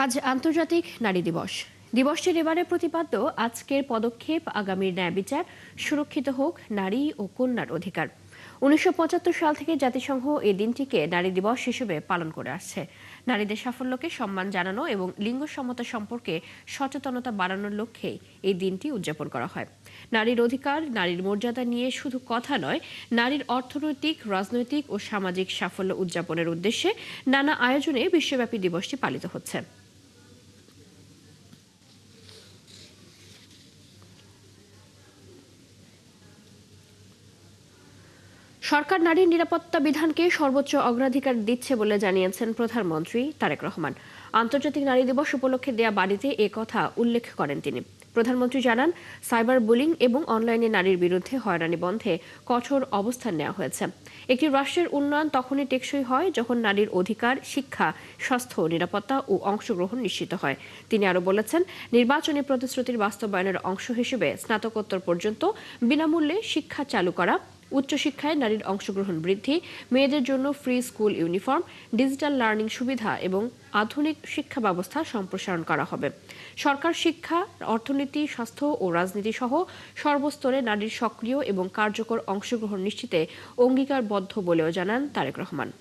আজ আন্তর্জাতিক নারী দিবস। দিবসটির এবারে প্রতিপাদ্য আজকের পদক্ষেপ আগামীর ন্যায় বিচার, সুরক্ষিত হোক নারী ও কন্যার অধিকার। 1975 সাল থেকে জাতিসংঘ এই দিনটিকে নারী দিবস হিসেবে পালন করে আসছে। নারীদের সাফল্যকে সম্মান জানানো এবং লিঙ্গ সমতা সম্পর্কে সচেতনতা বাড়ানোর লক্ষ্যে এই দিনটি উদযাপন করা হয়। নারীর অধিকার, নারীর মর্যাদা নিয়ে শুধু কথা নয়, নারীর অর্থনৈতিক, রাজনৈতিক ও সামাজিক সাফল্য উদযাপনের উদ্দেশ্যে নানা আয়োজনে বিশ্বব্যাপী দিবসটি পালিত হচ্ছে। সরকার নারীর নিরাপত্তা বিধানকে সর্বোচ্চ অগ্রাধিকার দিচ্ছে বলে জানিয়েছেন প্রধানমন্ত্রী তারেক রহমান। আন্তর্জাতিক নারী দিবস উপলক্ষে দেয়া বাড়িতে এ কথা উল্লেখ করেন তিনি। প্রধানমন্ত্রী জানান, সাইবার বুলিং এবং অনলাইনে নারীর বিরুদ্ধে হয়রানি বন্ধে কঠোর অবস্থান নেওয়া হয়েছে। একটি রাষ্ট্রের উন্নয়ন তখনই টেকসই হয় যখন নারীর অধিকার, শিক্ষা, স্বাস্থ্য, নিরাপত্তা ও অংশগ্রহণ নিশ্চিত হয়। তিনি আরও বলেছেন, নির্বাচনী প্রতিশ্রুতির বাস্তবায়নের অংশ হিসেবে স্নাতকোত্তর পর্যন্ত বিনামূল্যে শিক্ষা চালু করা, উচ্চশিক্ষায় নারীর অংশগ্রহণ বৃদ্ধি, মেয়েদের জন্য free school uniform, digital learning সুবিধা এবং আধুনিক শিক্ষা ব্যবস্থা সম্প্রসারণ করা হবে। সরকার শিক্ষা, অর্থনীতি, স্বাস্থ্য ও রাজনীতি সহ সর্বস্তরে নারীর সক্রিয় এবং কার্যকর অংশগ্রহণ নিশ্চিতে অঙ্গীকারবদ্ধ বলেও জানান তারেক রহমান।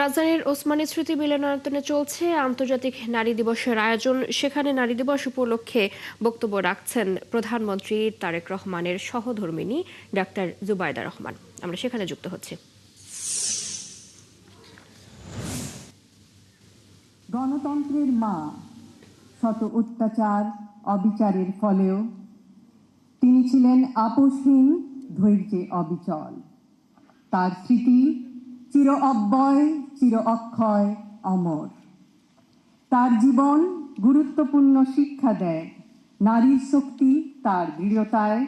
রাজধানীর ওসমানী স্মৃতি মিলনায়তনে চলছে আন্তর্জাতিক নারী দিবসের আয়োজন। সেখানে নারী দিবস উপলক্ষে বক্তব্য রাখছেন প্রধানমন্ত্রী তারেক রহমানের সহধর্মিণী ডাক্তার জুবাইদা রহমান। আমরা সেখানে যুক্ত হচ্ছি। গণতন্ত্রের মা, শত অত্যাচার অবিচারের ফলেও তিনি ছিলেন আপোষহীন, ধৈর্যে অবিচল। তার স্মৃতি চির অব্যয়, চির অক্ষয়, অমর। তার জীবন গুরুত্বপূর্ণ শিক্ষা দেয়। নারীর শক্তি তার দৃঢ়তায়,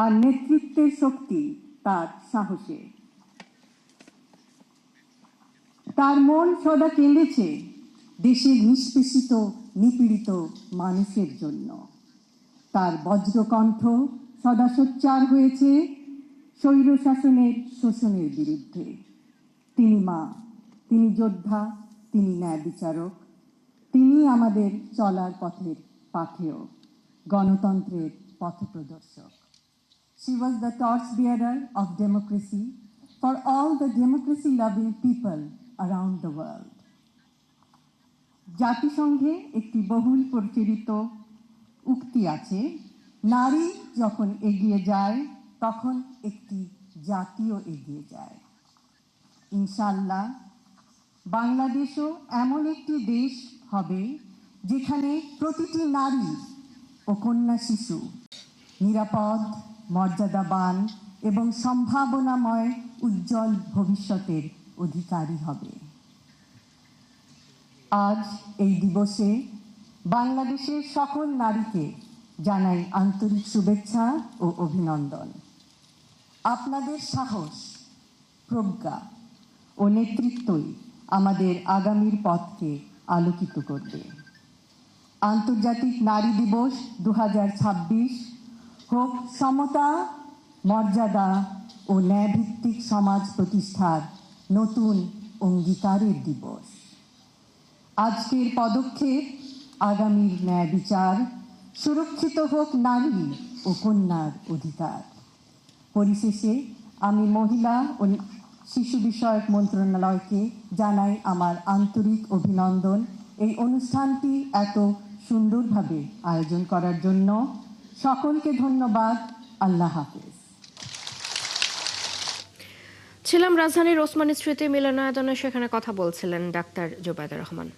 আর নেতৃত্বের শক্তি তার সাহসে। তার মন সদা কেঁদেছে দেশের নিষ্পেষিত, নিপীড়িত মানুষের জন্য। তার বজ্রকণ্ঠ সদা সোচ্চার হয়েছে স্বৈরশাসনের শোষণের বিরুদ্ধে। তিনি মা, তিনি যোদ্ধা, তিনি ন্যায় বিচারক, তিনি আমাদের চলার পথের পাথেয়, গণতন্ত্রের পথপ্রদর্শক। She was the torchbearer of democracy for all the democracy-loving people around the world. জাতিসংঘে একটি বহুল প্রচলিত উক্তি আছে, নারী যখন এগিয়ে যায় তখন একটি জাতিও এগিয়ে যায়। ইনশাআল্লাহ বাংলাদেশও এমন একটি দেশ হবে যেখানে প্রতিটি নারী ও কন্যা শিশু নিরাপদ, মর্যাদাবান এবং সম্ভাবনাময় উজ্জ্বল ভবিষ্যতের অধিকারী হবে। আজ এই দিবসে বাংলাদেশের সকল নারীকে জানাই আন্তরিক শুভেচ্ছা ও অভিনন্দন। আপনাদের সাহস, প্রজ্ঞা ও নেতৃত্বই আমাদের আগামীর পথকে আলোকিত করবে। আন্তর্জাতিক নারী দিবস 2026 হোক সমতা, মর্যাদা ও ন্যায়ভিত্তিক সমাজ প্রতিষ্ঠার নতুন অঙ্গীকারের দিবস। আজকের পদক্ষেপ আগামীর ন্যায় বিচার, সুরক্ষিত হোক নারী ও কন্যার অধিকার। পরিশেষে আমি মহিলা ও শিশু বিষয়ক মন্ত্রণালয়কে জানাই আমার আন্তরিক অভিনন্দন এই অনুষ্ঠানটি এত সুন্দরভাবে আয়োজন করার জন্য। সকলকে ধন্যবাদ। আল্লাহ হাফেজ। ছিলাম রাজধানীর ওসমানী স্মৃতি মিলনায়তনে, সেখানে কথা বলছিলেন ডাক্তার জুবাইদা রহমান।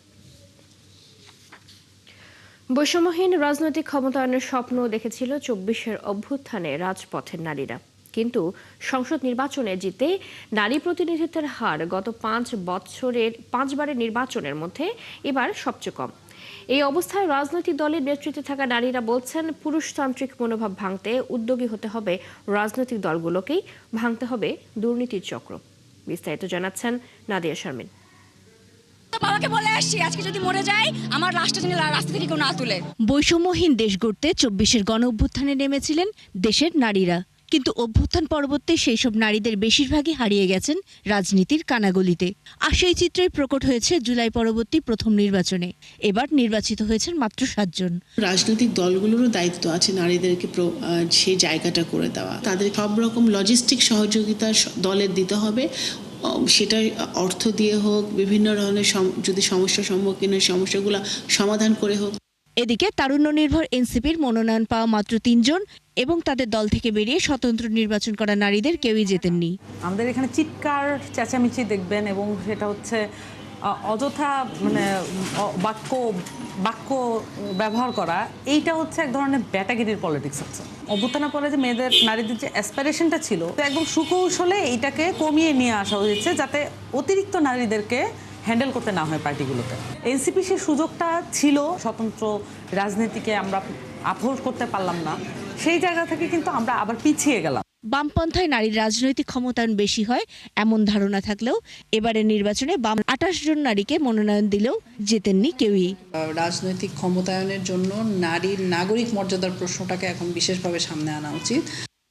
বৈষম্যহীন রাজনৈতিক ক্ষমতায়নের স্বপ্ন দেখেছিল 24-এর অভ্যুত্থানে রাজপথের নারীরা, কিন্তু সংসদ নির্বাচনে জিতে নারী প্রতিনিধিত্বের হার গত 5 বারের নির্বাচনের মধ্যে এবার সবচেয়ে কম। এই অবস্থায় রাজনৈতিক দলের নেতৃত্বে থাকা নারীরা বলছেন, পুরুষতান্ত্রিক মনোভাব ভাঙতে উদ্যোগী হতে হবে রাজনৈতিক দলগুলোকেই, ভাঙতে হবে দুর্নীতির চক্র। বিস্তারিত জানাচ্ছেন নাদিয়া শারমিন। তো বাবাকে বলে আসছি আজকে যদি মরে যাই আমার লাশটা যেন রাস্তা থেকে কেউ না তুলে। বৈষম্যহীন দেশ গড়তে ২৪-এর গণ অভ্যুত্থানে নেমেছিলেন দেশের নারীরা, কিন্তু অভ্যুত্থান পরবর্তী সেই সব নারীদের বেশিরভাগই হারিয়ে গেছেন রাজনীতির কানাগলিতে। আর সেই চিত্রই প্রকট হয়েছে জুলাই পরবর্তী প্রথম নির্বাচনে। এবার নির্বাচিত হয়েছেন মাত্র ৭ জন। রাজনৈতিক দলগুলোরও দায়িত্ব আছে নারীদেরকে সেই জায়গাটা করে দেওয়া, তাদের সব রকম লজিস্টিক সহযোগিতা দলের দিতে হবে, সেটা অর্থ দিয়ে হোক, বিভিন্ন ধরনের যদি সমস্যার সম্মুখীন হয় সমস্যাগুলো সমাধান করে হোক। এদিকে তারুণ্য নির্ভর এনসিপির মনোনয়ন পাওয়া মাত্র ৩ জন এবং তাদের দল থেকে বেরিয়ে স্বতন্ত্র নির্বাচন করা নারীদের কেউই জেতেননি। আমাদের এখানে চিৎকার চেঁচামেচি দেখবেন এবং সেটা হচ্ছে অযথা মানে বাক্য ব্যবহার করা, এইটা হচ্ছে এক ধরনের ব্যাটাগিরির পলিটিক্স হচ্ছে। অভ্যুত্থানের পরে যে নারীদের যে অ্যাসপিরেশনটা ছিল, একদম সুকৌশলে এইটাকে কমিয়ে নিয়ে আসা হয়েছে যাতে অতিরিক্ত নারীদেরকে হ্যান্ডেল করতে না হয় পার্টিগুলোতে। এনসিপি সে সুযোগটা ছিল, স্বতন্ত্র রাজনীতিকে আমরা আপহোল্ড করতে পারলাম না, সেই জায়গা থেকে কিন্তু আমরা আবার পিছিয়ে গেলাম। বামপন্থায় নারীর রাজনৈতিক ক্ষমতায়ন বেশি হয় এমন ধারণা থাকলেও এবারের নির্বাচনে বাম ২৮ জন নারীকে মনোনয়ন দিলেও জেতেননি কেউই। রাজনৈতিক ক্ষমতায়নের জন্য নারীর নাগরিক মর্যাদার প্রশ্নটাকে এখন বিশেষভাবে সামনে আনা উচিত।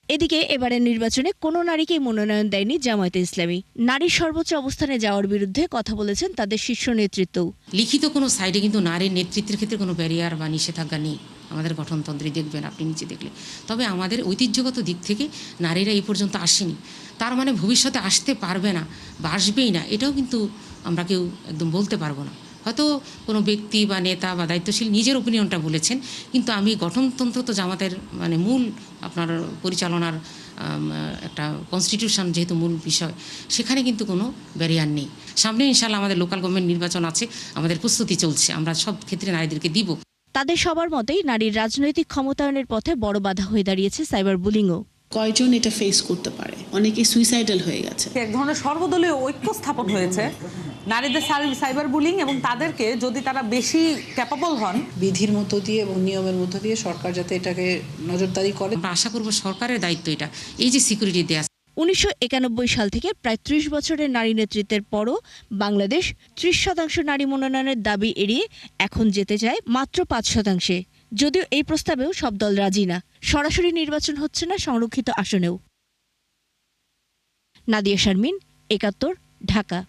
এদিকে এবারের নির্বাচনে কোনো নারীকেই মনোনয়ন দেয়নি জামায়াতে ইসলামী। নারীর সর্বোচ্চ অবস্থানে যাওয়ার বিরুদ্ধে কথা বলেছেন তাদের শীর্ষ নেতৃত্বও। লিখিত কোনো সাইডে কিন্তু নারীর নেতৃত্বের ক্ষেত্রে কোনো ব্যারিয়ার বা নিষেধাজ্ঞা নেই আমাদের গঠনতন্ত্রে, দেখবেন আপনি নিচে দেখলে। তবে আমাদের ঐতিহ্যগত দিক থেকে নারীরা এই পর্যন্ত আসেনি, তার মানে ভবিষ্যতে আসতে পারবে না বা আসবেই না, এটাও কিন্তু আমরা কেউ একদম বলতে পারবো না। হয়তো কোনো ব্যক্তি বা নেতা বা দায়িত্বশীল নিজের ওপিনিয়নটা বলেছেন, কিন্তু আমি গঠনতন্ত্র তো জামাতের মানে মূল আপনার পরিচালনার একটা কনস্টিটিউশন যেহেতু মূল বিষয়, সেখানে কিন্তু কোনো ব্যারিয়ার নেই। সামনে ইনশাআল্লাহ আমাদের লোকাল গভর্নমেন্ট নির্বাচন আছে, আমাদের প্রস্তুতি চলছে, আমরা সব ক্ষেত্রে নারীদেরকে দিব। তাদের সবার মতেই নারীর রাজনৈতিক ক্ষমতায়নের পথে বড় বাধা হয়ে দাঁড়িয়েছে সাইবার বুলিংও। কয়জন এটা ফেস করতে পারে? অনেকে সুইসাইডাল হয়ে গেছে। এক ধরনের সর্বদলীয় ঐক্য স্থাপন হয়েছে নারীদের সাইবার বুলিং, এবং তাদেরকে যদি তারা বেশি ক্যাপাবল হন, বিধির মধ্য দিয়ে এবং নিয়মের মধ্য দিয়ে সরকার যাতে এটাকে নজরদারি করে। আমরা আশা করব সরকারের দায়িত্ব এটা, এই যে সিকিউরিটি দেয়া। ১৯৯১ সাল থেকে প্রায় ৩০ বছরের নারী নেতৃত্বের পরও বাংলাদেশ ৩০% নারী মনোনয়নের দাবি এড়িয়ে এখন যেতে চায় মাত্র ৫%। যদিও এই প্রস্তাবেও সব দল রাজি না। সরাসরি নির্বাচন হচ্ছে না সংরক্ষিত আসনেও। নাদিয়া শারমিন, ৭১, ঢাকা।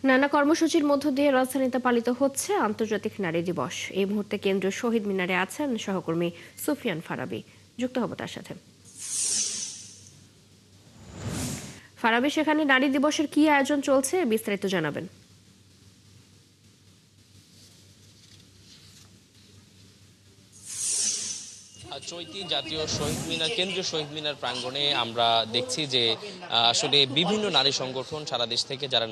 নানা কর্মসূচির মধ্য দিয়ে রাজধানীতে পালিত হচ্ছে আন্তর্জাতিক নারী দিবস। এই মুহূর্তে কেন্দ্রীয় শহীদ মিনারে আছেন সহকর্মী সুফিয়ান ফারাবী। যুক্ত হব তার সাথে। ফারাবী, সেখানে নারী দিবসের কি আয়োজন চলছে, বিস্তারিত জানাবেন। চৈতি জাতীয় শহীদ মিনার, কেন্দ্রীয় শহীদ মিনার প্রাঙ্গণে আমরা দেখছি যে আসলে বিভিন্ন নারী সংগঠন সারা দেশ থেকে যারা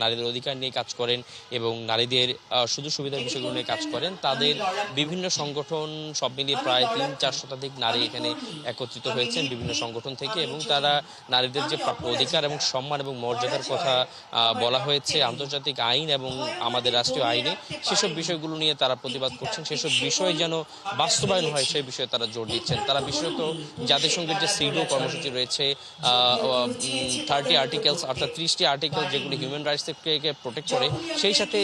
নারীদের অধিকার নিয়ে কাজ করেন এবং নারীদের সুযোগ সুবিধার বিষয়গুলো নিয়ে কাজ করেন, তাদের বিভিন্ন সংগঠন সব মিলিয়ে প্রায় ৩-৪ শতাধিক নারী এখানে একত্রিত হয়েছেন বিভিন্ন সংগঠন থেকে, এবং তারা নারীদের যে প্রাপ্য অধিকার এবং সম্মান এবং মর্যাদার কথা বলা হয়েছে আন্তর্জাতিক আইন এবং আমাদের রাষ্ট্রীয় আইনে, সেসব বিষয়গুলো নিয়ে তারা প্রতিবাদ করছেন। সেসব বিষয় যেন বাস্তবায়ন হয় সেই বিষয়ে তারা জোর দিচ্ছেন। তারা বিশেষত জাতিসংঘের যে সিডো কর্মসূচি রয়েছে 30 আর্টিকেলস, অর্থাৎ 30টি আর্টিকেল যেগুলি হিউম্যান রাইটসকে প্রোটেক্ট করে, সেই সাথে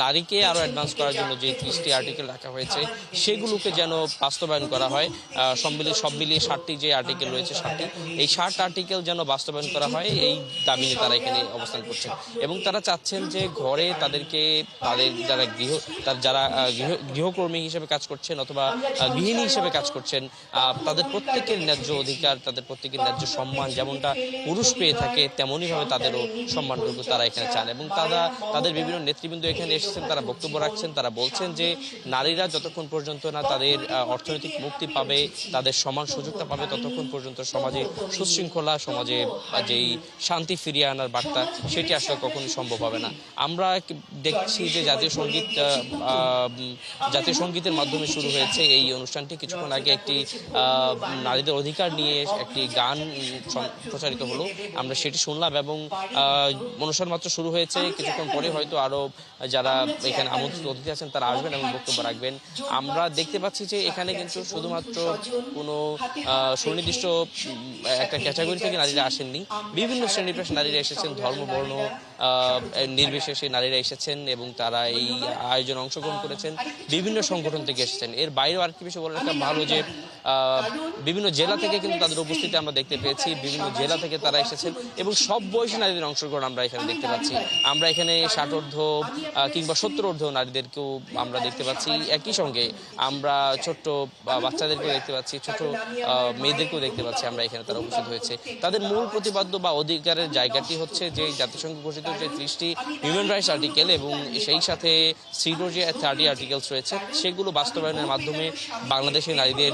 নারীকে আরও অ্যাডভান্স করার জন্য যে 30টি আর্টিকেল রাখা হয়েছে সেগুলোকে যেন বাস্তবায়ন করা হয়। সব মিলিয়ে 60টি যে আর্টিকেল রয়েছে, 60টি, এই 60 আর্টিকেল যেন বাস্তবায়ন করা হয়, এই দাবি নিয়ে তারা এখানে অবস্থান করছেন। এবং তারা চাচ্ছেন যে ঘরে তাদের যারা গৃহকর্মী হিসেবে কাজ করছেন অথবা গৃহিণী হিসেবে কাজ করছেন, তাদের প্রত্যেকের ন্যায্য অধিকার, তাদের প্রত্যেকের ন্যায্য সম্মান যেমনটা পুরুষ পেয়ে থাকে তেমনইভাবে তাদেরও সম্মানটুকু তারা এখানে চান। এবং তাদের বিভিন্ন নেতৃবৃন্দ এখানে এসেছেন, তারা বক্তব্য রাখছেন, তারা বলছেন যে নারীরা যতক্ষণ পর্যন্ত না তাদের অর্থনৈতিক মুক্তি পাবে, তাদের সমান সুযোগটা পাবে, ততক্ষণ পর্যন্ত সমাজে সুশৃঙ্খলা, সমাজে যেই শান্তি ফিরিয়ে আনার বার্তা, সেটি আসলে কখনোই সম্ভব হবে না। আমরা দেখছি যে জাতীয় সঙ্গীতের মাধ্যমে শুরু হয়েছে এই অনুষ্ঠানটি। কিছুক্ষণ আগে একটি নারীদের অধিকার নিয়ে একটি গান প্রচারিত হলো, আমরা সেটি শুনলাম। এবং অনুষ্ঠান মাত্র শুরু হয়েছে, কিছুক্ষণ পরে হয়তো আরও যারা এখানে আমন্ত্রিত অতিথি আছেন তারা আসবেন এবং বক্তব্য রাখবেন। আমরা দেখতে পাচ্ছি যে এখানে কিন্তু শুধুমাত্র কোনো সুনির্দিষ্ট একটা ক্যাটাগরি থেকে নারীরা আসেননি, বিভিন্ন শ্রেণী পেশার নারীরা এসেছেন, ধর্ম বর্ণ নির্বিশেষে নারীরা এসেছেন এবং তারা এই আয়োজনে অংশগ্রহণ করেছেন, বিভিন্ন সংগঠন থেকে এসেছেন। এর বাইরেও আরেকটি বিষয় বলে রাখা ভালো যে বিভিন্ন জেলা থেকে কিন্তু তাদের উপস্থিতি আমরা দেখতে পেয়েছি, বিভিন্ন জেলা থেকে তারা এসেছেন এবং সব বয়সী নারীদের অংশগ্রহণ আমরা এখানে দেখতে পাচ্ছি। আমরা এখানে 60 কিংবা 70 নারীদেরকেও আমরা দেখতে পাচ্ছি। একই সঙ্গে আমরা ছোট্ট বাচ্চাদেরকেও দেখতে পাচ্ছি, ছোট মেয়েদেরকেও দেখতে পাচ্ছি আমরা এখানে তারা উপস্থিত হয়েছে। তাদের মূল প্রতিপাদ্য বা অধিকারের জায়গাটি হচ্ছে যে জাতিসংঘ ঘোষিত যে 30টি হিউম্যান রাইটস আর্টিকেল এবং সেই সাথে সিডো যে 30 আর্টিকেলস রয়েছে, সেগুলো বাস্তবায়নের মাধ্যমে বাংলাদেশের নারীদের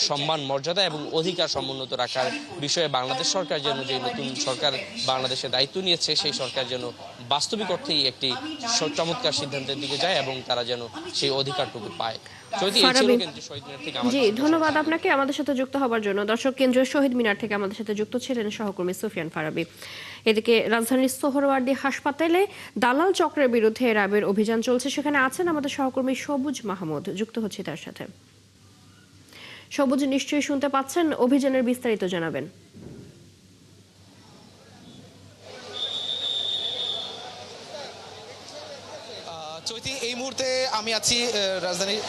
সম্মান, মর্যাদা এবং অধিকার সমুন্নত রাখার বিষয়ে বাংলাদেশ সরকার যেন, যে নতুন সরকার বাংলাদেশের দায়িত্ব নিয়েছে, সেই সরকার যেন বাস্তবিক অর্থেই একটি চমৎকার সিদ্ধান্তের দিকে যায় এবং তারা যেন সেই অধিকারটুকু পায়। জি, ধন্যবাদ আপনাকে আমাদের সাথে যুক্ত হবার জন্য। দর্শক, কেন্দ্রীয় শহীদ মিনার থেকে আমাদের সাথে যুক্ত ছিলেন সহকর্মী সুফিয়ান ফারাবী। এদিকে রাজধানীর সোহরাওয়ার্দী হাসপাতালে দালাল চক্রের বিরুদ্ধে র্যাবের অভিযান চলছে, সেখানে আছেন আমাদের সহকর্মী সবুজ মাহমুদ, যুক্ত হচ্ছে তার সাথে। সবুজ, নিশ্চয়ই শুনতে পাচ্ছেন, অভিযানের বিস্তারিত জানাবেন। চৈতি, এই মুহূর্তে আমি আছি রাজধানীর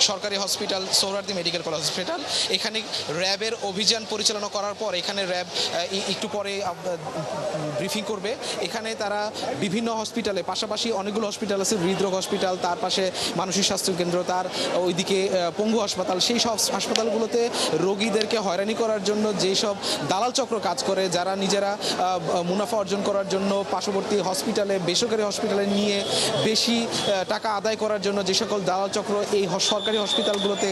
সরকারি hospital Suhrawardy medical college hospital. এখানে র্যাবের অভিযান পরিচালনা করার পর এখানে র্যাব একটু পরে ব্রিফিং করবে। এখানে তারা বিভিন্ন হসপিটালে, পাশাপাশি অনেকগুলো হসপিটাল আছে, হৃদরোগ হসপিটাল, তার পাশে মানসিক স্বাস্থ্য কেন্দ্র, তার ওইদিকে পঙ্গু হাসপাতাল, সেই সব হাসপাতালগুলোতে রোগীদেরকে হয়রানি করার জন্য যেসব দালাল চক্র কাজ করে, যারা নিজেরা মুনাফা অর্জন করার জন্য পার্শ্ববর্তী হসপিটালে, বেসরকারি হসপিটালে নিয়ে বেশি টাকা আদায় করার জন্য যে সকল দালাল চক্র এই সরকারি হসপিটালগুলোতে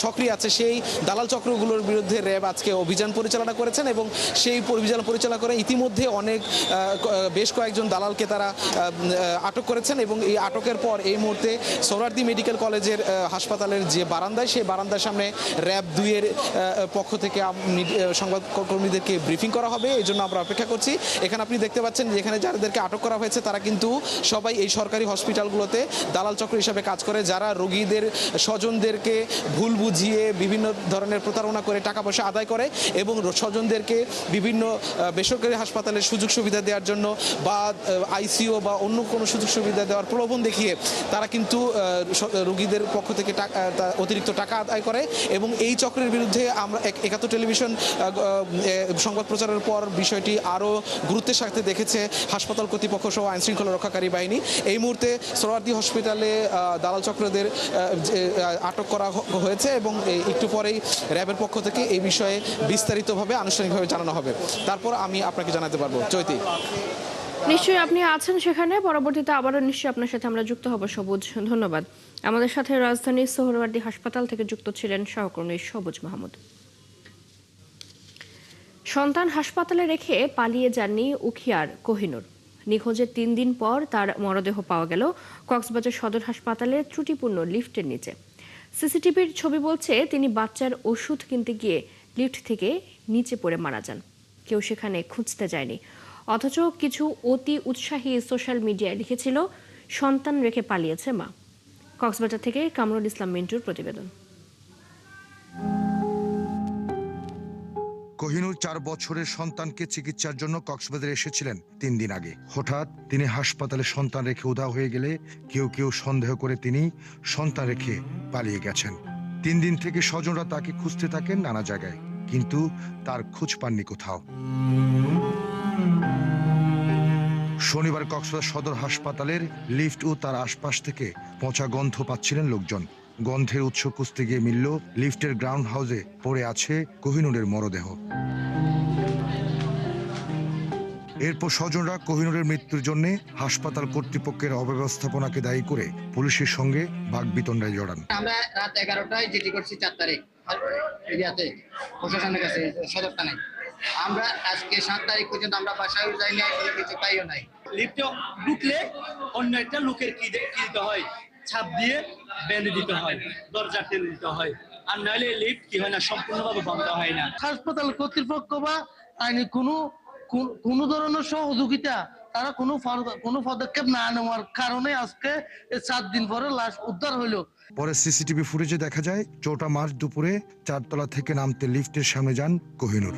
সক্রিয় আছে, সেই দালাল চক্রগুলোর বিরুদ্ধে র্যাব আজকে অভিযান পরিচালনা করেছেন এবং সেই অভিযান পরিচালনা করে ইতিমধ্যে বেশ কয়েকজন দালালকে তারা আটক করেছেন এবং এই আটকের পর এই মুহূর্তে সোহরাওয়ার্দী মেডিকেল কলেজের হাসপাতালের যে বারান্দায়, সেই বারান্দার সামনে র্যাব 2 এর পক্ষ থেকে সংবাদকর্মীদেরকে ব্রিফিং করা হবে। এই জন্য আমরা অপেক্ষা করছি। এখানে আপনি দেখতে পাচ্ছেন যে এখানে যাদেরকে আটক করা হয়েছে তারা কিন্তু সবাই এই সরকারি হসপিটালগুলোতে দালাল চক্র হিসাবে কাজ করে, যারা রোগীদের স্বজনদেরকে ভুল বুঝিয়ে বিভিন্ন ধরনের প্রতারণা করে টাকা পয়সা আদায় করে এবং স্বজনদেরকে বিভিন্ন বেসরকারি হাসপাতালের সুযোগ সুবিধা দেওয়ার জন্য বা আইসিইউ বা অন্য কোনো সুযোগ সুবিধা দেওয়ার প্রলোভন দেখিয়ে তারা কিন্তু রোগীদের পক্ষ থেকে অতিরিক্ত টাকা আদায় করে এবং এই চক্রের বিরুদ্ধে আমরা 71 টেলিভিশন সংবাদ প্রচারের পর বিষয়টি আরও গুরুত্বের সাথে দেখেছে হাসপাতাল কর্তৃপক্ষ সহ আইনশৃঙ্খলা রক্ষাকারী বাহিনী। এই মুহূর্তে সোহরাওয়ার্দী হসপিটালে দালাল চক্রদের আটক করা হয়েছে এবং একটু পরেই র্যাবের পক্ষ থেকে এই বিষয়ে বিস্তারিতভাবে আনুষ্ঠানিকভাবে জানানো হবে, তারপর আমি আপনাকে জানাতে পারবো। চৈতি, নিশ্চয়ই আপনি আছেন সেখানে, পরবর্তীতে আবারও নিশ্চয়ই আপনার সাথে আমরা যুক্ত হব। সবুজ, ধন্যবাদ। আমাদের সাথে রাজধানীর সোহরাওয়ার্দী হাসপাতাল থেকে যুক্ত ছিলেন সহকর্মী সবুজ মাহমুদ। সন্তান হাসপাতালে রেখে পালিয়ে যাননি উখিয়ার কোহিনুর। নিখোঁজের 3 দিন পর তার মরদেহ পাওয়া গেল কক্সবাজার সদর হাসপাতালের ত্রুটিপূর্ণ লিফটের নিচে। সিসিটিভির ছবি বলছে তিনি বাচ্চার ওষুধ কিনতে গিয়ে লিফট থেকে নিচে পড়ে মারা যান। কেউ সেখানে খুঁজতে যায়নি, অথচ কিছু অতি উৎসাহী সোশ্যাল মিডিয়ায় লিখেছিল সন্তান রেখে পালিয়েছে মা। কক্সবাজার থেকে কামরুল ইসলাম মিন্টুর প্রতিবেদন। কোহিনুর 4 বছরের সন্তানকে চিকিৎসার জন্য কক্সবাজারে এসেছিলেন 3 দিন আগে। হঠাৎ তিনি হাসপাতালে সন্তান রেখে উধাও হয়ে গেলে কেউ কেউ সন্দেহ করে তিনি সন্তান রেখে পালিয়ে গেছেন। 3 দিন থেকে স্বজনরা তাকে খুঁজতে থাকেন নানা জায়গায়, কিন্তু তার খোঁজ পাননি কোথাও। শনিবার কক্সবাজার সদর হাসপাতালের লিফট ও তার আশপাশ থেকে পচা গন্ধ পাচ্ছিলেন লোকজন। গন্ধের উৎস খুঁজতে গিয়ে মিলল লিফটের গ্রাউন্ড হাউসে পড়ে আছে কোহিনুরের মরদেহ। এরপর স্বজনরা কোহিনুরের মৃত্যুর জন্য হাসপাতাল কর্তৃপক্ষের অব্যবস্থাপনাকে দায়ী করে পুলিশের সঙ্গে বাকবিতণ্ডায় জড়ান। আমরা রাত 11টায় জিডি করছি 4 তারিখ এরিয়াতে প্রশাসনের কাছে সদর থানায়। আমরা আজকে 7 তারিখ পর্যন্ত আমরা বাসায় যাই না, কিছু পাইও নাই। লিফটে ঢুকলে অন্য একটা লোকের কি দিতে হয়, ছাপ দিয়ে বেঁধে দিতে হয়, দরজা টেনে দিতে হয়, আর নাহলে লিফট কি হয় না, সম্পূর্ণভাবে বন্ধ হয় না। হাসপাতাল কর্তৃপক্ষ বা আইনি কোনো ধরনের সহযোগিতা তারা কোনো পদক্ষেপ না নেওয়ার কারণে আজকে 7 দিন পরে লাশ উদ্ধার হইলো। পরে সিসিটিভি ফুটেজে দেখা যায় 4 মার্চ দুপুরে 4 তলা থেকে নামতে লিফটের সামনে যান কোহিনুর।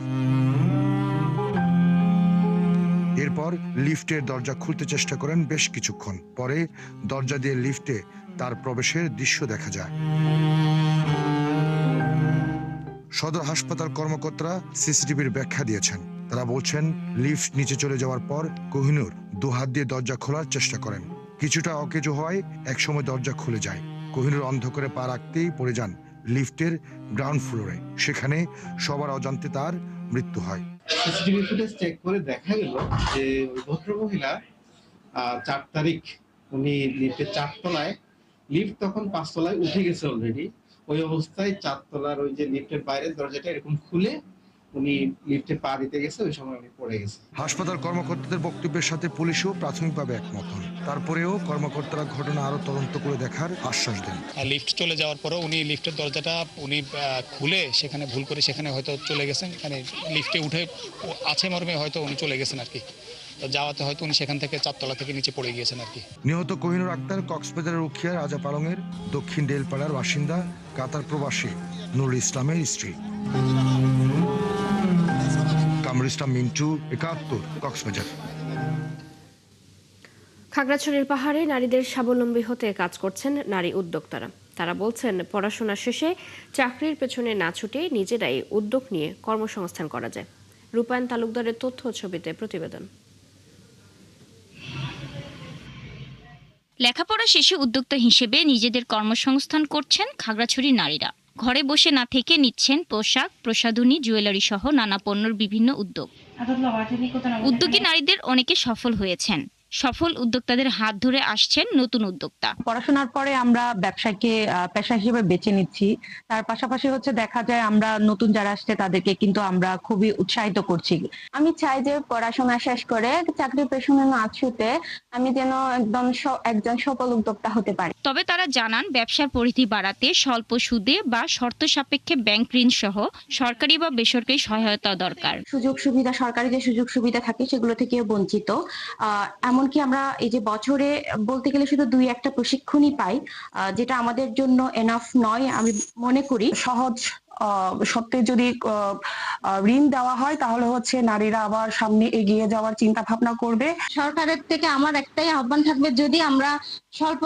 এরপর লিফটের দরজা খুলতে চেষ্টা করেন বেশ কিছুক্ষণ, পরে দরজা দিয়ে লিফটে তার প্রবেশের দৃশ্য দেখা যায়। সদর হাসপাতাল কর্মকর্তারা সিসিটিভির ব্যাখ্যা দিয়েছেন। তারা বলছেন, লিফট নিচে চলে যাওয়ার পর কোহিনুর 2 হাত দিয়ে দরজা খোলার চেষ্টা করেন। কিছুটা অকেজো হওয়ায় একসময় দরজা খুলে যায়। কোহিনুর অন্ধকারে পা রাখতেই পড়ে যান লিফটের গ্রাউন্ড ফ্লোরে। সেখানে সবার অজান্তে তার মৃত্যু হয়। সিসিটিভি ফুটেজ চেক করে দেখা গেল যে ওই ভদ্রমহিলা 4 তারিখ উনি লিফটের 4 তলায়, লিফট তখন 5 তলায় উঠে গেছে অলরেডি। ওই অবস্থায় 4 তলার ওই যে লিফটের বাইরের দরজাটা এরকম খুলে উনি লিফটে পা দিতে গেছে, ওই সময় উনি পড়ে গেছে। হাসপাতাল কর্মকর্তাদের বক্তব্যের সাথে পুলিশও প্রাথমিকভাবে একমত হন। তারপরেও কর্মকর্তারা ঘটনা আরো তদন্ত করে দেখার আশ্বাস দেন। লিফট চলে যাওয়ার পরও উনি লিফটের দরজাটা খুলে সেখানে ভুল করে সেখানে হয়তো চলে গেছেন, এখানে লিফটে উঠে আছে মর্মে হয়তো উনি চলে গেছেন আর কি। যাওয়াতে হয়তো উনি সেখান থেকে 4 তলা থেকে নিচে পড়ে গিয়েছেন আর কি। নিহত কোহিনুর আক্তার কক্সবাজারের উখিয়া রাজাপালংয়ের দক্ষিণ ডেলপাড়ার বাসিন্দা, কাতার প্রবাসী নুরুল ইসলামের স্ত্রী। কামরুল ইসলাম মিন্টু, 71, কক্সবাজার। খাগড়াছড়ির পাহাড়ে নারীদের স্বাবলম্বী হতে কাজ করছেন নারী উদ্যোক্তারা। তারা বলছেন, পড়াশোনা শেষে চাকরির পেছনে না ছুটে নিজেরাই উদ্যোগ নিয়ে কর্মসংস্থান করা যায়। রূপায়ণ তালুকদারের তথ্য ছবিতে প্রতিবেদন। লেখাপড়া শেষে উদ্যোক্তা হিসেবে নিজেদের কর্মসংস্থান করছেন খাগড়াছড়ির নারীরা। ঘরে বসে না থেকে নিচ্ছেন পোশাক, প্রসাধনী, জুয়েলারি সহ নানা পণ্যের বিভিন্ন উদ্যোগ। উদ্যোগী নারীদের অনেকে সফল হয়েছেন। সফল উদ্যোক্তাদের হাত ধরে আসছেন নতুন উদ্যোক্তা। পড়াশোনার পরে আমরা ব্যবসাকে পেশা হিসেবে বেছে নিচ্ছি। তার পাশাপাশি দেখা যায় আমরা নতুন যারা আসছে তাদেরকে কিন্তু আমরা খুবই উৎসাহিত করছি। আমি চাই যে পড়াশোনা শেষ করে চাকরির পেছনে না ছুটে আমি যেন একজন সফল উদ্যোক্তা হতে পারি। তবে তারা জানান, ব্যবসার পরিধি বাড়াতে স্বল্প সুদে বা শর্ত সাপেক্ষে ব্যাংক ঋণ সহ সরকারি বা বেসরকারি সহায়তা দরকার। সুযোগ সুবিধা, সরকারি যে সুযোগ সুবিধা থাকে সেগুলো থেকে বঞ্চিত। এমনকি আমরা এই যে বছরে বলতে গেলে শুধু 2-1টা প্রশিক্ষণই পাই, যেটা আমাদের জন্য এনাফ নয় আমি মনে করি। সহজ সত্যি যদি ঋণ দেওয়া হয় তাহলে নারীরা আবার সামনে এগিয়ে যাওয়ার চিন্তা ভাবনা করবে। সরকারের থেকে আমার একটাই আহ্বান থাকবে, যদি আমরা স্বল্প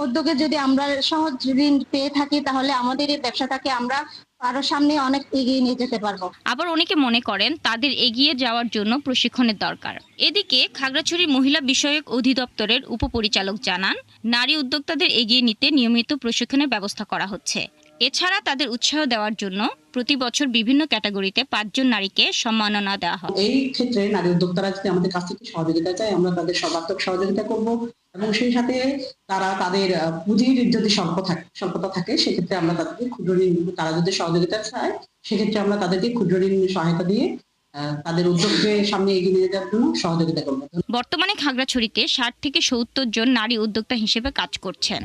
উদ্যোগে যদি আমরা সহজ ঋণ পেয়ে থাকি তাহলে আমাদের এই ব্যবসাটাকে আমরা আরো সামনে অনেক এগিয়ে নিয়ে যেতে পারবো। আবার অনেকে মনে করেন তাদের এগিয়ে যাওয়ার জন্য প্রশিক্ষণের দরকার। এদিকে খাগড়াছড়ি মহিলা বিষয়ক অধিদপ্তরের উপপরিচালক জানান, নারী উদ্যোক্তাদের এগিয়ে নিতে নিয়মিত প্রশিক্ষণের ব্যবস্থা করা হচ্ছে। এছাড়া তাদের উৎসাহ দেওয়ার জন্য প্রতি বছর বিভিন্ন ক্যাটাগরিতে 5 জন নারীকে সম্মাননা দেওয়া হয়। এই ক্ষেত্রে নারী উদ্যোক্তারা যদি আমাদের কাছ থেকে সহযোগিতা চায়, আমরা তাদের সর্বাত্মক সহযোগিতা করব এবং সেই সাথে তারা তাদের পুঁজির যদি স্বল্পতা থাকে সেক্ষেত্রে আমরা তাদেরকে ক্ষুদ্র ঋণ, তারা যদি সহযোগিতা চায় সেক্ষেত্রে আমরা তাদেরকে ক্ষুদ্র ঋণ সহায়তা দিয়ে তাদের উদ্যোগকে সামনে এগিয়ে নিয়ে যাওয়ার জন্য সহযোগিতা করব। বর্তমানে খাগড়াছড়িতে 60 থেকে 70 জন নারী উদ্যোক্তা হিসেবে কাজ করছেন।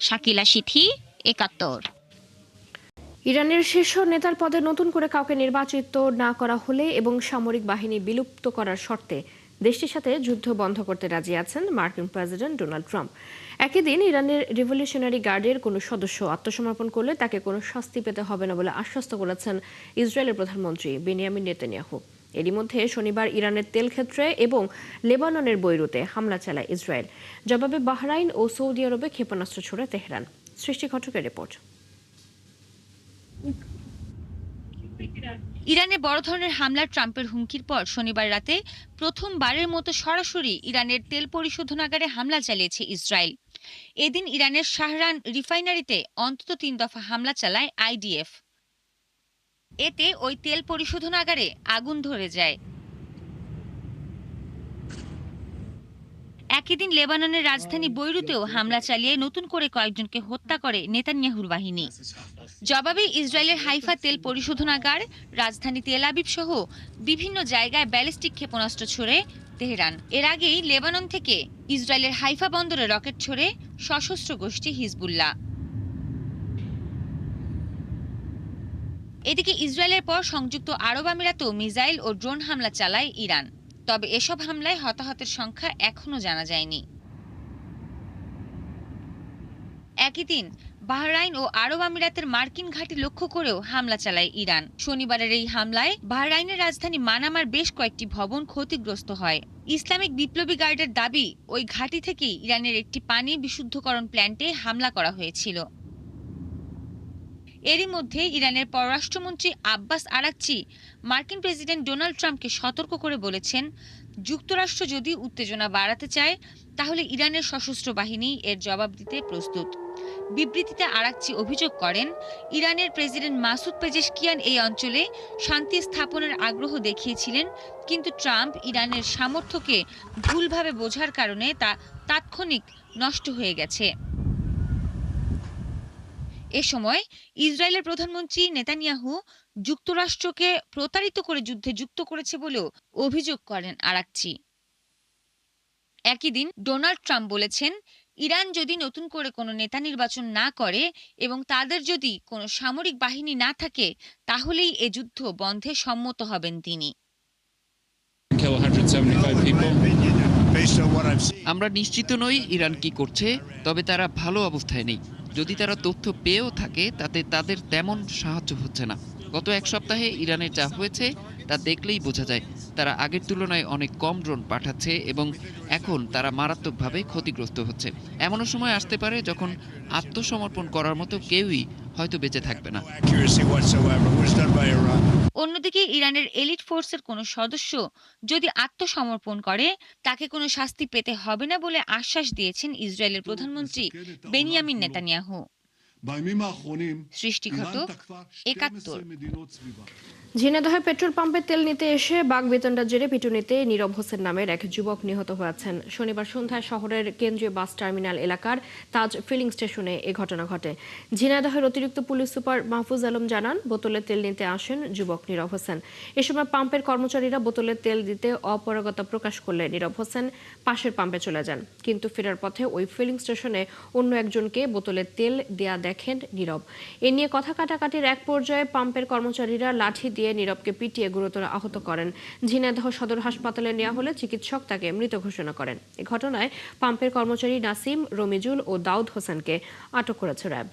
শাকিলা সিথি, 71। ইরানের শীর্ষ নেতার পদে নতুন করে কাউকে নির্বাচিত না করা হলে এবং সামরিক বাহিনী বিলুপ্ত করার শর্তে দেশটির সাথে যুদ্ধ বন্ধ করতে রাজি আছেন মার্কিন প্রেসিডেন্ট ডোনাল্ড ট্রাম্প। একই দিন ইরানের রিভলিউশনারি গার্ডের কোনো সদস্য আত্মসমর্পণ করলে তাকে কোনো শাস্তি পেতে হবে না বলে আশ্বস্ত করেছেন ইসরায়েলের প্রধানমন্ত্রী বেনিয়ামিন নেতানিয়াহু। এরই মধ্যে শনিবার ইরানের তেল ক্ষেত্রে এবং লেবাননের বৈরুতে হামলা চালায় ইসরায়েল। জবাবে বাহরাইন ও সৌদি আরবে ক্ষেপণাস্ত্র ছোড়ে তেহরান। সৃষ্টি ঘটকের রিপোর্ট। ইরানে বড় ধরনের হামলার ট্রাম্পের হুমকির পর শনিবার রাতে প্রথমবারের মতো সরাসরি ইরানের তেল পরিশোধনাগারে হামলা চালিয়েছে ইসরায়েল। এদিন ইরানের শাহরান রিফাইনারিতে অন্তত 3 দফা হামলা চালায় আইডিএফ। এতে ওই তেল পরিশোধনাগারে আগুন ধরে যায়। একই দিন লেবাননের রাজধানী বৈরুতেও হামলা চালিয়ে নতুন করে কয়েকজনকে হত্যা করে নেতানিয়াহুর বাহিনী। জবাবে ইসরায়েলের হাইফা তেল পরিশোধনাগার, রাজধানী তেল আবিব সহ বিভিন্ন জায়গায় ব্যালিস্টিক ক্ষেপণাস্ত্র ছোড়ে তেহরান। এর আগেই লেবানন থেকে ইসরায়েলের হাইফা বন্দরে রকেট ছোড়ে সশস্ত্র গোষ্ঠী হিজবুল্লাহ। এদিকে ইসরায়েলের পর সংযুক্ত আরব আমিরাতেও মিসাইল ও ড্রোন হামলা চালায় ইরান। তবে এসব হামলায় হতাহতের সংখ্যা এখনো জানা যায়নি। একই দিন বাহরাইন ও আরব আমিরাতের মার্কিন ঘাঁটি লক্ষ্য করেও হামলা চালায় ইরান। শনিবারের এই হামলায় বাহরাইনের রাজধানী মানামার বেশ কয়েকটি ভবন ক্ষতিগ্রস্ত হয়। ইসলামিক বিপ্লবী গার্ডের দাবি, ওই ঘাঁটি থেকেই ইরানের একটি পানি বিশুদ্ধকরণ প্ল্যান্টে হামলা করা হয়েছিল। এরই মধ্যে ইরানের পররাষ্ট্রমন্ত্রী আব্বাস আরাকচি মার্কিন প্রেসিডেন্ট ডোনাল্ড ট্রাম্পকে সতর্ক করে বলেছেন, যুক্তরাষ্ট্র যদি উত্তেজনা বাড়াতে চায় তাহলে ইরানের সশস্ত্র বাহিনী এর জবাব দিতে প্রস্তুত। বিবৃতিতে আরাকচি অভিযোগ করেন, ইরানের প্রেসিডেন্ট মাসুদ পেজেশকিয়ান এই অঞ্চলে শান্তি স্থাপনের আগ্রহ দেখিয়েছিলেন, কিন্তু ট্রাম্প ইরানের সামর্থ্যকে ভুলভাবে বোঝার কারণে তা তাৎক্ষণিক নষ্ট হয়ে গেছে। এ সময় ইসরায়েলের প্রধানমন্ত্রী নেতানিয়াহু যুক্তরাষ্ট্রকে প্রতারিত করে যুদ্ধে যুক্ত করেছে বলেও অভিযোগ করেন আরাকচি। একই দিন ডোনাল্ড ট্রাম্প বলেছেন, ইরান যদি নতুন করে কোনো নেতা নির্বাচন না করে এবং তাদের যদি কোনো সামরিক বাহিনী না থাকে তাহলেই এ যুদ্ধ বন্ধে সম্মত হবেন তিনি। আমরা নিশ্চিত নই ইরান কি করছে, তবে তারা ভালো অবস্থায় নেই। যদি তারা তথ্য পেয়েও থাকে তাতে তাদের তেমন সাহায্য হচ্ছে না। গত এক সপ্তাহে ইরানে যা হয়েছে তা দেখলেই বোঝা যায় তারা আগের তুলনায় অনেক কম ড্রোন পাঠাচ্ছে এবং এখন তারা মারাত্মকভাবে ক্ষতিগ্রস্ত হচ্ছে। এমনও সময় আসতে পারে যখন আত্মসমর্পণ করার মতো কেউই হয়তো বেঁচে থাকবে না। অন্যদিকে ইরানের এলিট ফোর্সের কোনো সদস্য যদি আত্মসমর্পণ করে তাকে কোনো শাস্তি পেতে হবে না বলে আশ্বাস দিয়েছেন ইসরায়েলের প্রধানমন্ত্রী বেনিয়ামিন নেতানিয়াহু। সৃষ্টিঘট, ৭১। ঝিনাইদহে পেট্রোল পাম্পে তেল নিতে এসে বাগবেতনডার জেরে পিটুনিতে নীরব হোসেন নামের এক যুবক নিহত হয়েছেন। শনিবার সন্ধ্যায় শহরের কেন্দ্রীয় বাস টার্মিনাল এলাকার তাজ ফিলিং স্টেশনে এ ঘটনা ঘটে। ঝিনাইদহের অতিরিক্ত পুলিশ সুপার মাহফুজ আলম জানান, বোতলে তেল নিতে আসেন যুবক নীরব হোসেন। এ সময় পাম্পের কর্মচারীরা বোতলে তেল দিতে অপারগতা প্রকাশ করলে নীরব হোসেন পাশের পাম্পে চলে যান, কিন্তু ফেরার পথে ওই ফিলিং স্টেশনে অন্য একজনকে বোতলে তেল দেয়া দেখেন নীরব। এ নিয়ে কথা কাটাকাটির এক পর্যায়ে পাম্পের কর্মচারীরা লাঠি দিয়ে নীরবকে পিটিয়ে গুরুতর আহত করেন। ঝিনাইদহ সদর হাসপাতালে নেওয়া হলে চিকিৎসক তাকে মৃত ঘোষণা করেন। এ ঘটনায় পাম্পের কর্মচারী নাসিম, রমিজুল ও দাউদ হোসেনকে আটক করেছে র্যাব।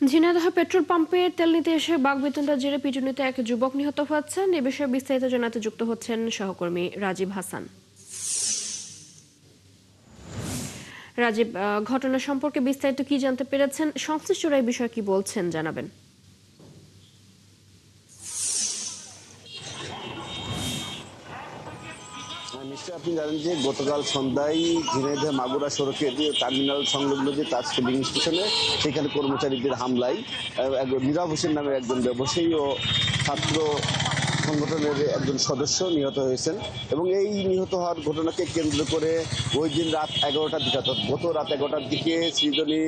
ঝিনাইদহ পেট্রোল পাম্পে তেল নিতে এসে বাগবেতনডার জেরে পিটুনিতে এক যুবক নিহত হয়েছেন। এ বিষয়ে বিস্তারিত জানাতে যুক্ত হচ্ছেন সহকর্মী রাজীব হাসান। রাজীব, ঘটনা সম্পর্কে বিস্তারিত কি জানতে পেরেছেন? সংশ্লিষ্টরা এই বিষয়ে কি বলছেন জানাবেন। নিশ্চয়ই আপনি জানেন যে গতকাল সন্ধ্যায় ঝিনাইদহ মাগুরা সড়কের টার্মিনাল সংলগ্ন যে তাজ ফিলিং স্টেশনে সেখানে কর্মচারীদের হামলায় নীরব হোসেন নামের একজন ব্যবসায়ী ও ছাত্র সংগঠনের একজন সদস্য নিহত হয়েছেন এবং এই নিহত হওয়ার ঘটনাকে কেন্দ্র করে ওই দিন রাত 11টার দিকে, অর্থাৎ গত রাত 11টার দিকে সৃজনী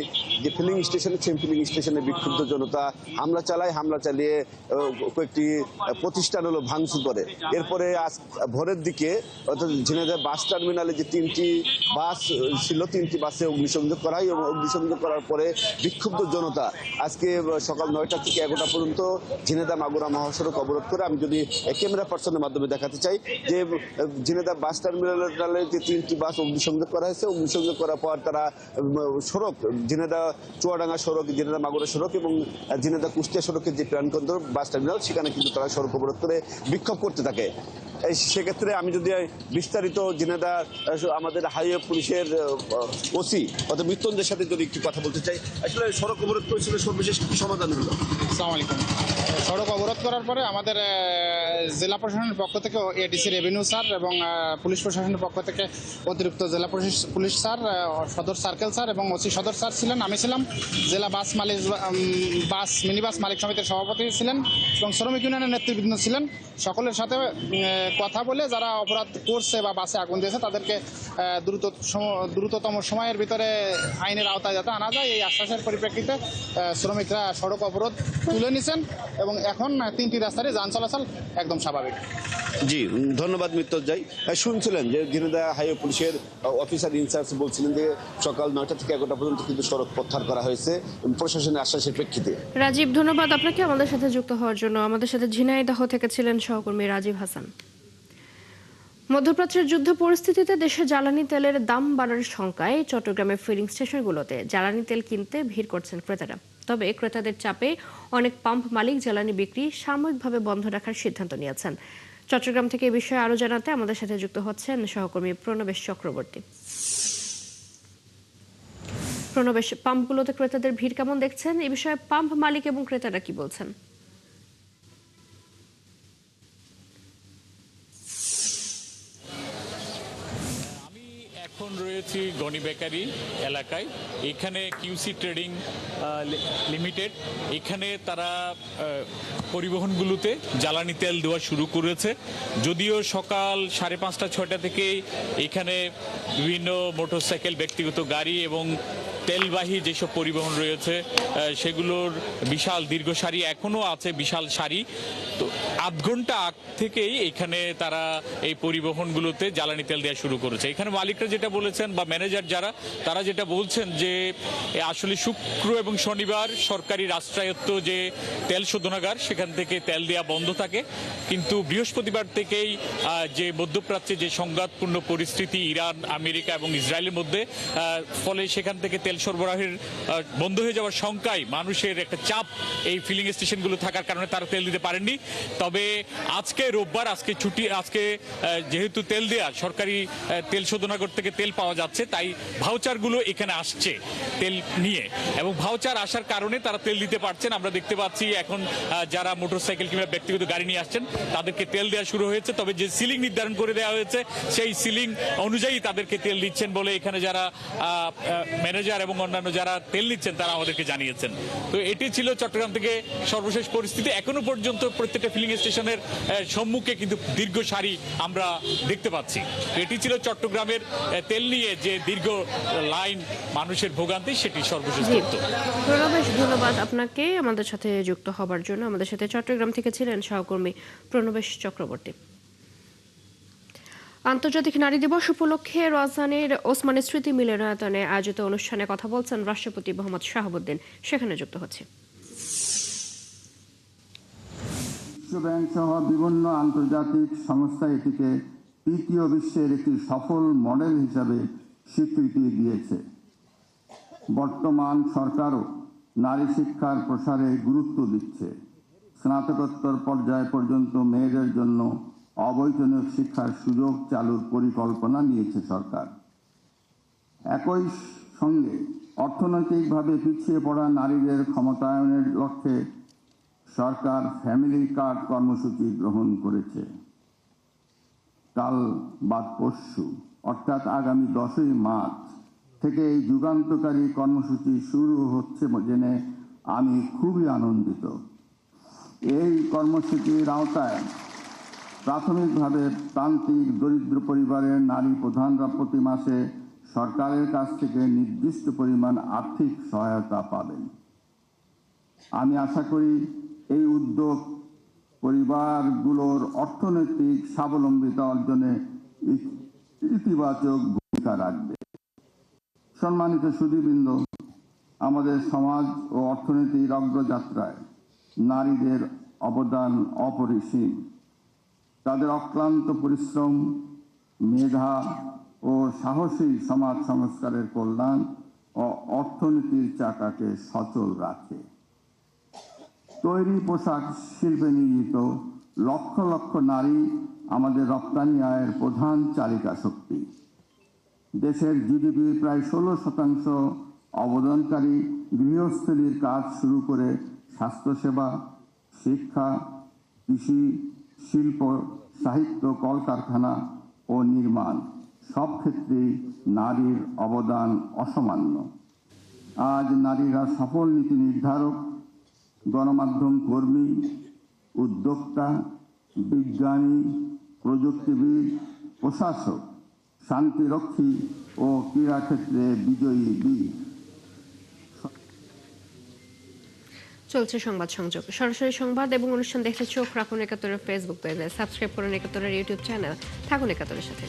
যে ফিলিং স্টেশনে ফিলিং স্টেশনে বিক্ষুব্ধ জনতা হামলা চালায়। হামলা চালিয়ে কয়েকটি প্রতিষ্ঠান হলো ভাঙচুর করে। এরপরে আজ ভোরের দিকে অর্থাৎ ঝিনাইদহ বাস টার্মিনালে যে 3টি বাস ছিল 3টি বাসে অগ্নিসংযোগ করা হয় এবং অগ্নিসংযোগ করার পরে বিক্ষুব্ধ জনতা আজকে সকাল 9টা থেকে 11টা পর্যন্ত ঝিনাইদহ মাগুরা মহাসড়ক অবরোধ করে। আমি যদি ক্যামেরা পার্সনের মাধ্যমে দেখাতে চাই যে ঝিনাইদহ বাস টার্মিনালে যে 3টি বাস অগ্নিসংযোগ করা হয়েছে, অগ্নিসংযোগ করার পর তারা সড়ক ঝিনাইদহ চুয়াডাঙ্গা সড়ক, ঝিনাইদহ মাগুরা সড়ক এবং ঝিনাইদহ কুষ্টিয়া সড়কের যে প্রাণকেন্দ্র বাস টার্মিনাল সেখানে কিন্তু তারা সড়ক অবরোধ করে বিক্ষোভ করতে থাকে। সেক্ষেত্রে আমি যদি বিস্তারিত ঝিনাইদহ আমাদের হাইওয়ে পুলিশের ওসি অর্থাৎ মৃত্যুঞ্জয়ের সাথে যদি একটু কথা বলতে চাই, আসলে সড়ক অবরোধ করেছিল সর্বশেষ কি সমাধান হলো? আসসালামু আলাইকুম। সড়ক অবরোধ করার পরে আমাদের জেলা প্রশাসনের পক্ষ থেকে এডিসি রেভিনিউ স্যার এবং পুলিশ প্রশাসনের পক্ষ থেকে অতিরিক্ত জেলা পুলিশ স্যার, সদর সার্কেল স্যার এবং ওসি সদর স্যার ছিলেন, আমি ছিলাম, জেলা মিনি বাস মালিক সমিতির সভাপতি ছিলেন এবং শ্রমিক ইউনিয়নের নেতৃবৃন্দ ছিলেন। সকলের সাথে কথা বলে যারা অপরাধ করছে বা বাসে আগুন দিয়েছে তাদেরকে দ্রুততম সময়ের ভিতরে আইনের আওতায় যাতে আনা যায় এই আশ্বাসের পরিপ্রেক্ষিতে শ্রমিকরা সড়ক অবরোধ তুলে নিছেন এবং এখন 3টি রাস্তারই যান চলাচল একদম স্বাভাবিক। জি, ধন্যবাদ মিত্রজয়। শুনছিলেন যে ঝিনাইদহ হাইওয়ে পুলিশের অফিসার ইনচার্জ বলছিলেন যে সকাল 9টা থেকে 11টা পর্যন্ত কিন্তু সড়ক প্রত্যাহার করা হয়েছে প্রশাসনের আশ্বাসের প্রেক্ষিতে। রাজীব, ধন্যবাদ আপনাকে আমাদের সাথে যুক্ত হওয়ার জন্য। আমাদের সাথে ঝিনাইদহ থেকে ছিলেন সহকর্মী রাজীব হাসান। মধ্যপ্রাচ্যের যুদ্ধ পরিস্থিতিতে দেশে জ্বালানি তেলের দাম বাড়ার শঙ্কায় চট্টগ্রামের ফিলিং স্টেশনগুলোতে জ্বালানি তেল কিনতে ভিড় করছেন ক্রেতারা। তবে ক্রেতাদের চাপে অনেক পাম্প মালিক জ্বালানি বিক্রি সাময়িকভাবে বন্ধ রাখার সিদ্ধান্ত নিয়েছেন। চট্টগ্রাম থেকে এই বিষয়ে আরো জানাতে আমাদের সাথে যুক্ত হচ্ছেন সহকর্মী প্রণবেশ চক্রবর্তী। প্রণবেশ, পাম্পগুলোতে ক্রেতাদের ভিড় কেমন দেখছেন? এই বিষয়ে পাম্প মালিক এবং ক্রেতারা কি বলছেন? এখন রয়েছি গনি বেকারি এলাকায়। এখানে কিউসি ট্রেডিং লিমিটেড, এখানে তারা পরিবহনগুলোতে জ্বালানি তেল দেওয়া শুরু করেছে। যদিও সকাল 5:30 6টা থেকেই এখানে বিভিন্ন মোটরসাইকেল, ব্যক্তিগত গাড়ি এবং তেলবাহী যেসব পরিবহন রয়েছে সেগুলোর বিশাল দীর্ঘ সারি এখনও আছে, বিশাল সারি। তো আধ ঘন্টা আগ থেকেই এখানে তারা এই পরিবহনগুলোতে জ্বালানি তেল দেওয়া শুরু করেছে। এখানে মালিকরা যেটা বলেছেন বা ম্যানেজার যারা, তারা যেটা বলছেন যে আসলে শুক্র এবং শনিবার সরকারি রাষ্ট্রায়ত্ত যে তেল শোধনাগার সেখান থেকে তেল দেওয়া বন্ধ থাকে, কিন্তু বৃহস্পতিবার থেকেই যে মধ্যপ্রাচ্যে যে সংঘাতপূর্ণ পরিস্থিতি ইরান, আমেরিকা এবং ইসরায়েলের মধ্যে, ফলে সেখান থেকে তেল সরবরাহের বন্ধ হয়ে যাওয়ার শঙ্কায় মানুষের একটা চাপ এই ফিলিং স্টেশনগুলো থাকার কারণে তারা তেল দিতে পারেননি। তবে আজকে রোববার, আজকে ছুটি, আজকে যেহেতু তেল দেয়া সরকারি তেল শোধনাগার থেকে তেল পাওয়া যাচ্ছে, তাই ভাউচারগুলো এখানে আসছে তেল নিয়ে, এবং ভাউচার আসার কারণে তারা তেল দিতে পারছেন। আমরা দেখতে পাচ্ছি এখন যারা মোটরসাইকেল কিংবা ব্যক্তিগত গাড়ি নিয়ে আসছেন তাদেরকে তেল দেওয়া শুরু হয়েছে। তবে যে সিলিং নির্ধারণ করে দেওয়া হয়েছে সেই সিলিং অনুযায়ী তাদেরকে তেল দিচ্ছেন বলে এখানে যারা ম্যানেজার এবং অন্যান্য যারা তেল নিচ্ছেন তারা আমাদেরকে জানিয়েছেন। তো এটি ছিল চট্টগ্রাম থেকে সর্বশেষ পরিস্থিতি। এখনো পর্যন্ত প্রত্যেকটা ফিলিং স্টেশনের সম্মুখে কিন্তু দীর্ঘ সারি আমরা দেখতে পাচ্ছি। এটি ছিল চট্টগ্রামের তেল নিয়ে যে দীর্ঘ লাইন, মানুষের ভোগান্তি, সেটি সর্বশেষ তথ্য। প্রণবেশ, ধন্যবাদ আপনাকে আমাদের সাথে যুক্ত হবার জন্য। আমাদের সাথে চট্টগ্রাম থেকে ছিলেন সহকর্মী প্রণবেশ চক্রবর্তী। আন্তর্জাতিক নারী দিবস উপলক্ষে রাজধানীর ওসমানী স্মৃতি মিলনায়তনে আয়োজিত অনুষ্ঠানে কথা বলছেন রাষ্ট্রপতি মোহাম্মদ শাহাবুদ্দিন। সেখানে যুক্ত হচ্ছে। বিশ্বব্যাংক সহ বিভিন্ন আন্তর্জাতিক সংস্থা এটিকে তৃতীয় বিশ্বের একটি সফল মডেল হিসাবে স্বীকৃতি দিয়েছে। বর্তমান সরকারও নারী শিক্ষার প্রসারে গুরুত্ব দিচ্ছে। স্নাতকোত্তর পর্যায় পর্যন্ত মেয়েদের জন্য অবৈতনিক শিক্ষার সুযোগ চালুর পরিকল্পনা নিয়েছে সরকার। একই সঙ্গে অর্থনৈতিকভাবে পিছিয়ে পড়া নারীদের ক্ষমতায়নের লক্ষ্যে সরকার ফ্যামিলি কার্ড কর্মসূচি গ্রহণ করেছে। কাল বাদ পরশু অর্থাৎ আগামী 10ই মার্চ থেকে এই যুগান্তকারী কর্মসূচি শুরু হচ্ছে জেনে আমি খুবই আনন্দিত। এই কর্মসূচির আওতায় প্রাথমিকভাবে প্রান্তিক দরিদ্র পরিবারের নারী প্রধানরা প্রতি মাসে সরকারের কাছ থেকে নির্দিষ্ট পরিমাণ আর্থিক সহায়তা পাবেন। আমি আশা করি এই উদ্যোগ পরিবারগুলোর অর্থনৈতিক স্বাবলম্বিতা অর্জনে ইতিবাচক ভূমিকা রাখবে। সম্মানিত সুধীবৃন্দ, আমাদের সমাজ ও অর্থনীতির অগ্রযাত্রায় নারীদের অবদান অপরিসীম। তাদের অক্লান্ত পরিশ্রম, মেধা ও সাহসী সমাজ সংস্কারের কল্যাণ ও অর্থনীতির চাকাকে সচল রাখে। তৈরি পোশাক শিল্পে নিয়োজিত লক্ষ লক্ষ নারী আমাদের রপ্তানি আয়ের প্রধান চালিকা শক্তি। দেশের জিডিপির প্রায় 16% অবদানকারী গৃহস্থলীর কাজ শুরু করে স্বাস্থ্যসেবা, শিক্ষা, কৃষি, শিল্প, সাহিত্য, কলকারখানা ও নির্মাণ, সব ক্ষেত্রেই নারীর অবদান অসামান্য। আজ নারীরা সফল নীতি নির্ধারক, গণমাধ্যম কর্মী, উদ্যোক্তা, বিজ্ঞানী, প্রযুক্তিবিদ, প্রশাসক, শান্তিরক্ষী ও ক্রীড়াক্ষেত্রে বিজয়ী বীর। চলছে সংবাদ সংযোগ। সরাসরি সংবাদ এবং অনুষ্ঠান দেখতে চোখ রাখুন ৭১-এর ফেসবুক পেজে, সাবস্ক্রাইব করুন ৭১-এর ইউটিউব চ্যানেল। থাকুন ৭১-এর সাথে।